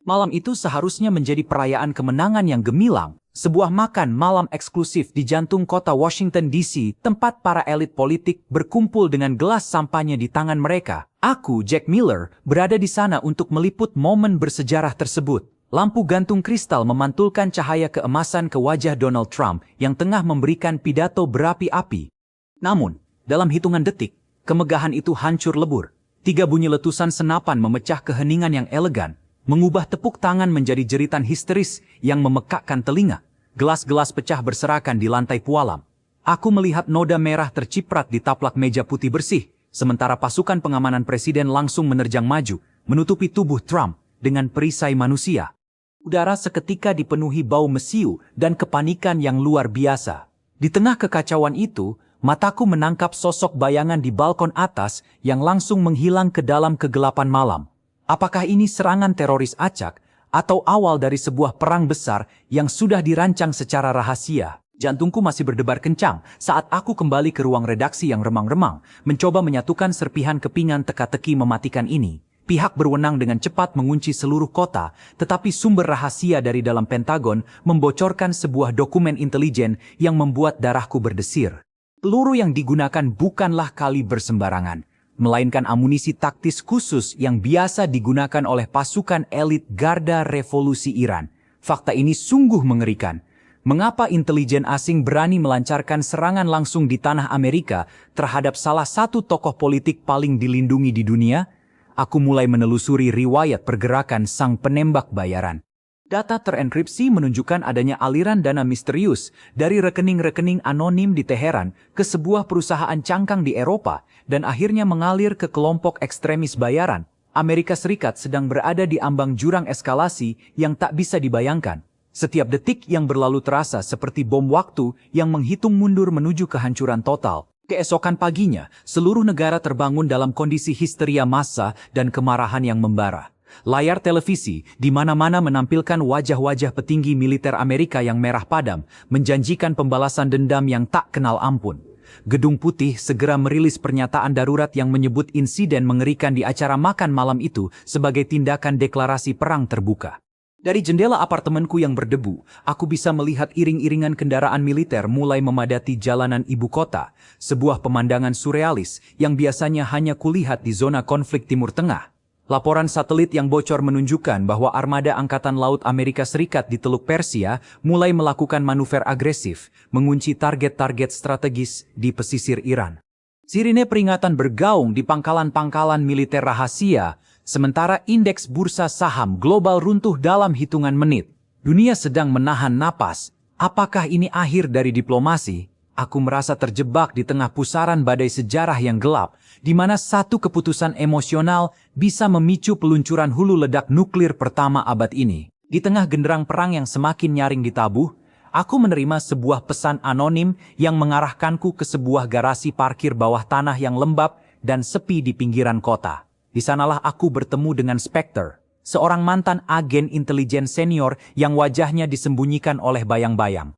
Malam itu seharusnya menjadi perayaan kemenangan yang gemilang, sebuah makan malam eksklusif di jantung kota Washington DC, tempat para elit politik berkumpul dengan gelas sampahnya di tangan mereka. Aku, Jack Miller, berada di sana untuk meliput momen bersejarah tersebut. Lampu gantung kristal memantulkan cahaya keemasan ke wajah Donald Trump yang tengah memberikan pidato berapi-api. Namun, dalam hitungan detik, kemegahan itu hancur lebur. 3 bunyi letusan senapan memecah keheningan yang elegan, mengubah tepuk tangan menjadi jeritan histeris yang memekakkan telinga. Gelas-gelas pecah berserakan di lantai pualam. Aku melihat noda merah terciprat di taplak meja putih bersih, sementara pasukan pengamanan presiden langsung menerjang maju, menutupi tubuh Trump dengan perisai manusia. Udara seketika dipenuhi bau mesiu dan kepanikan yang luar biasa. Di tengah kekacauan itu, mataku menangkap sosok bayangan di balkon atas yang langsung menghilang ke dalam kegelapan malam. Apakah ini serangan teroris acak atau awal dari sebuah perang besar yang sudah dirancang secara rahasia? Jantungku masih berdebar kencang saat aku kembali ke ruang redaksi yang remang-remang, mencoba menyatukan serpihan kepingan teka-teki mematikan ini. Pihak berwenang dengan cepat mengunci seluruh kota, tetapi sumber rahasia dari dalam Pentagon membocorkan sebuah dokumen intelijen yang membuat darahku berdesir. Peluru yang digunakan bukanlah kaliber sembarangan, melainkan amunisi taktis khusus yang biasa digunakan oleh pasukan elit Garda Revolusi Iran. Fakta ini sungguh mengerikan. Mengapa intelijen asing berani melancarkan serangan langsung di tanah Amerika terhadap salah satu tokoh politik paling dilindungi di dunia? Aku mulai menelusuri riwayat pergerakan sang penembak bayaran. Data terenkripsi menunjukkan adanya aliran dana misterius dari rekening-rekening anonim di Teheran ke sebuah perusahaan cangkang di Eropa dan akhirnya mengalir ke kelompok ekstremis bayaran. Amerika Serikat sedang berada di ambang jurang eskalasi yang tak bisa dibayangkan. Setiap detik yang berlalu terasa seperti bom waktu yang menghitung mundur menuju kehancuran total. Keesokan paginya, seluruh negara terbangun dalam kondisi histeria massa dan kemarahan yang membara. Layar televisi di mana-mana menampilkan wajah-wajah petinggi militer Amerika yang merah padam, menjanjikan pembalasan dendam yang tak kenal ampun. Gedung Putih segera merilis pernyataan darurat yang menyebut insiden mengerikan di acara makan malam itu sebagai tindakan deklarasi perang terbuka. Dari jendela apartemenku yang berdebu, aku bisa melihat iring-iringan kendaraan militer mulai memadati jalanan ibu kota, sebuah pemandangan surrealis yang biasanya hanya kulihat di zona konflik Timur Tengah. Laporan satelit yang bocor menunjukkan bahwa armada Angkatan Laut Amerika Serikat di Teluk Persia mulai melakukan manuver agresif, mengunci target-target strategis di pesisir Iran. Sirine peringatan bergaung di pangkalan-pangkalan militer rahasia, sementara indeks bursa saham global runtuh dalam hitungan menit. Dunia sedang menahan napas. Apakah ini akhir dari diplomasi? Aku merasa terjebak di tengah pusaran badai sejarah yang gelap, di mana satu keputusan emosional bisa memicu peluncuran hulu ledak nuklir pertama abad ini. Di tengah genderang perang yang semakin nyaring ditabuh, aku menerima sebuah pesan anonim yang mengarahkanku ke sebuah garasi parkir bawah tanah yang lembab dan sepi di pinggiran kota. Di sanalah aku bertemu dengan Spectre, seorang mantan agen intelijen senior yang wajahnya disembunyikan oleh bayang-bayang.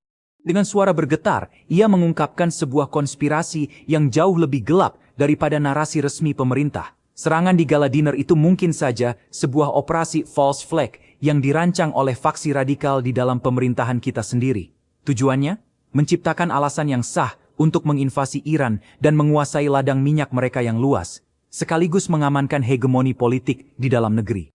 Dengan suara bergetar, ia mengungkapkan sebuah konspirasi yang jauh lebih gelap daripada narasi resmi pemerintah. Serangan di gala dinner itu mungkin saja sebuah operasi false flag yang dirancang oleh faksi radikal di dalam pemerintahan kita sendiri. Tujuannya? Menciptakan alasan yang sah untuk menginvasi Iran dan menguasai ladang minyak mereka yang luas, sekaligus mengamankan hegemoni politik di dalam negeri.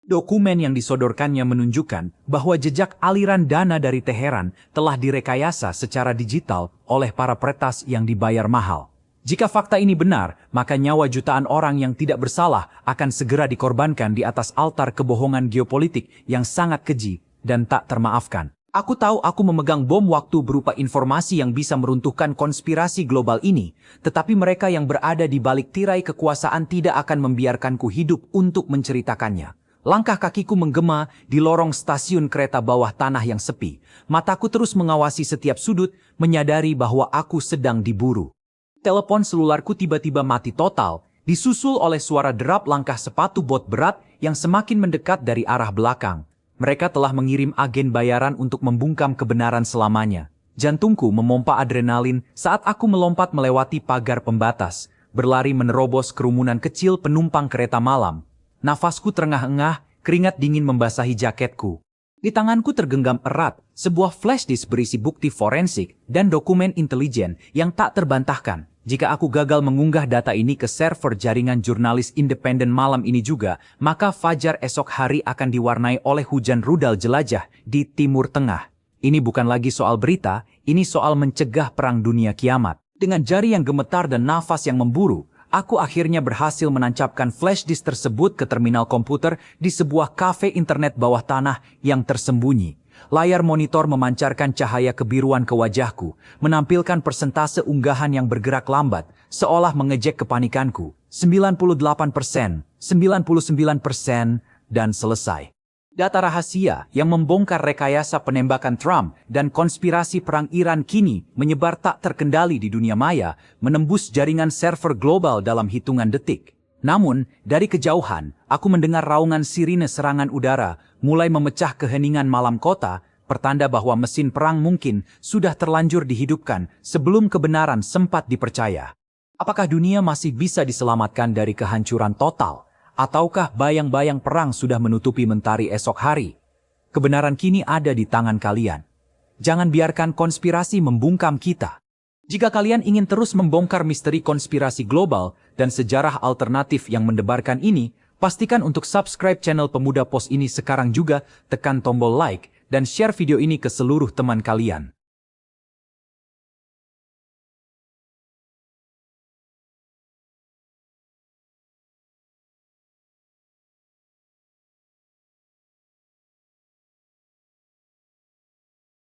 Dokumen yang disodorkannya menunjukkan bahwa jejak aliran dana dari Teheran telah direkayasa secara digital oleh para peretas yang dibayar mahal. Jika fakta ini benar, maka nyawa jutaan orang yang tidak bersalah akan segera dikorbankan di atas altar kebohongan geopolitik yang sangat keji dan tak termaafkan. Aku tahu aku memegang bom waktu berupa informasi yang bisa meruntuhkan konspirasi global ini, tetapi mereka yang berada di balik tirai kekuasaan tidak akan membiarkanku hidup untuk menceritakannya. Langkah kakiku menggema di lorong stasiun kereta bawah tanah yang sepi. Mataku terus mengawasi setiap sudut, menyadari bahwa aku sedang diburu. Telepon selularku tiba-tiba mati total, disusul oleh suara derap langkah sepatu bot berat yang semakin mendekat dari arah belakang. Mereka telah mengirim agen bayaran untuk membungkam kebenaran selamanya. Jantungku memompa adrenalin saat aku melompat melewati pagar pembatas, berlari menerobos kerumunan kecil penumpang kereta malam. Nafasku terengah-engah Keringat dingin membasahi jaketku. Di tanganku tergenggam erat sebuah flash disk berisi bukti forensik dan dokumen intelijen yang tak terbantahkan. Jika aku gagal mengunggah data ini ke server jaringan jurnalis independen malam ini juga, maka fajar esok hari akan diwarnai oleh hujan rudal jelajah di Timur Tengah. Ini bukan lagi soal berita, ini soal mencegah perang dunia kiamat. Dengan jari yang gemetar dan nafas yang memburu, aku akhirnya berhasil menancapkan flash disk tersebut ke terminal komputer di sebuah kafe internet bawah tanah yang tersembunyi. Layar monitor memancarkan cahaya kebiruan ke wajahku, menampilkan persentase unggahan yang bergerak lambat, seolah mengejek kepanikanku. 98%, 99%, dan selesai. Data rahasia yang membongkar rekayasa penembakan Trump dan konspirasi perang Iran kini menyebar tak terkendali di dunia maya, menembus jaringan server global dalam hitungan detik. Namun, dari kejauhan, aku mendengar raungan sirine serangan udara mulai memecah keheningan malam kota, pertanda bahwa mesin perang mungkin sudah terlanjur dihidupkan sebelum kebenaran sempat dipercaya. Apakah dunia masih bisa diselamatkan dari kehancuran total? Ataukah bayang-bayang perang sudah menutupi mentari esok hari? Kebenaran kini ada di tangan kalian. Jangan biarkan konspirasi membungkam kita. Jika kalian ingin terus membongkar misteri konspirasi global dan sejarah alternatif yang mendebarkan ini, pastikan untuk subscribe channel Pemuda Pos ini sekarang juga, tekan tombol like, dan share video ini ke seluruh teman kalian.